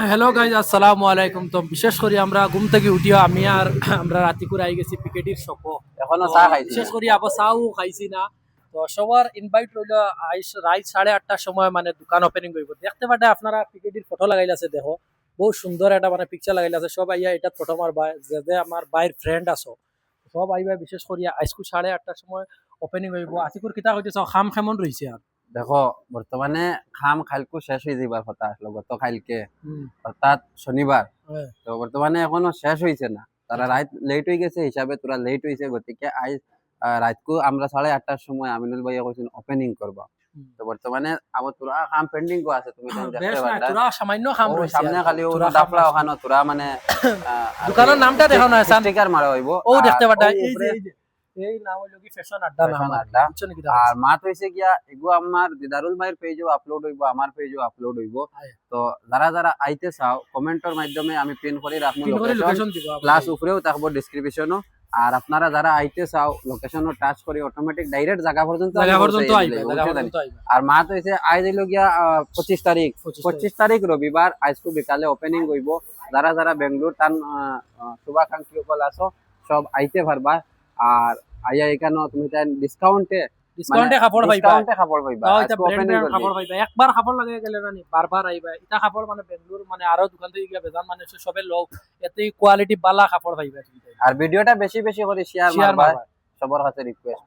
Hello guys, আসসালামু আলাইকুম। তো বিশেষ করে আমরা ঘুম থেকে উঠিয়া আমি আর আমরা রাতি করে আই গেছি পিকেটির শপও। এখনো তো চা খাইছি বিশেষ না। করে আবার চাও খাইছি না। তো সবার ইনভাইট রইল। রাত 8:30টার সময় মানে দোকান ওপেনিং করব। দেখতে পাটে আপনারা পিকেটির ফটো লাগাইলে আছে, দেখো বহু সুন্দর একটা মানে পিকচার লাগাইলে আছে। সব আইয়া এটা ফটো মারবা, যে যে আমার বাইর ফ্রেন্ড আছো সব আইবা। বিশেষ করে আজকু 8:30টার সময় ওপেনিং হইব। আতিকুর কিতা হইতেছ খাম খেমন রইছে আর। দেখো, বর্তমানে খাম খালকু শেষ হয়ে যাবার কথা আসলো গত কালকে, হুম, অর্থাৎ শনিবার। হ্যাঁ, তো বর্তমানে এখনো শেষ হয়েছে না, তারা আচ্ছা, রাত লেট হয়ে গেছে হিসাবে তোরা লেট হয়েছে, গতিকে আজ রাতকু আমরা 8:30টার সময় আমিনুল ভাইয়া কইছেন ওপেনিং করবা। হুম। তো বর্তমানে আমার তোরা কাম পেন্ডিং কো আছে, তুমি তখন দেখতে বেশ নাই, পারলা। তোরা সামান্য খাম ও রইছে সামনে আর কি। খালি ও তোরা খাম ডাফলা রাখছি। ওখানে তোরা মানে আর কি দোকানের নামটা দেখো না সান। স্টিকার মারা হইব। ও আর দেখতে পাটা ওই এই যে উপরে এই যে এই নাম হইলো কি ফ্যাশন আড্ডা নাম ফ্যাশন আর কি। আড্ডা। বুঝছো নাকি দা? আর মাত হইছে গিয়া এগু আমার দিদারুল ভাইয়ের পেজও আপলোড হইব, আমার পেজও আপলোড হইব। আয়, তো যারা যারা আইতে চাও কমেন্টের মাধ্যমে আমি পিন করে রাখবো পিন করে লোকেশন, লোকেশন দিব প্লাস আপনাদের। উপরেও থাকবো ডেসক্রিপশনও। আর আপনারা যারা আইতে চাও লোকেশনও টাচ করে অটোমেটিক ডাইরেক্ট জায়গা পর্যন্ত আমি জায়গা পৌঁছাই পর্যন্ত আইবা, দিলে, জায়গা বুঝছো জানি। পর্যন্ত আইবা। আর মাত হইছে আজ হইল গিয়া 25 তারিখ। 25 তারিখ। 25 তারিখ রবিবার, আজকু বিকালে ওপেনিং হইব। যারা যারা বেঙ্গলোর টান শুভাকাঙ্ক্ষী সকল আছো সব আইতে পারবা। আর আইয়া এখানে তুমি তাই ডিসকাউন্টে, মানে ডিসকাউন্টে কাপড় পাইবা। ডিসকাউন্টে কাপড় পাইবা তাও এটা আজকে ব্র্যান্ড ওপেনিং ব্র্যান্ড করলি। কাপড় পাইবা। একবার কাপড় লাগাই গেলে না নি বারবার আইবা। এটা কাপড় মানে বেঙ্গলোর মানে আরো দোকান থেকে গিয়া বেজান মানে সবে লোক এতে কোয়ালিটি বালা কাপড় পাইবা তুমি। আর ভিডিওটা বেশি বেশি করে শেয়ার শেয়ার মারবা, মারবা। সবার কাছে রিকোয়েস্ট।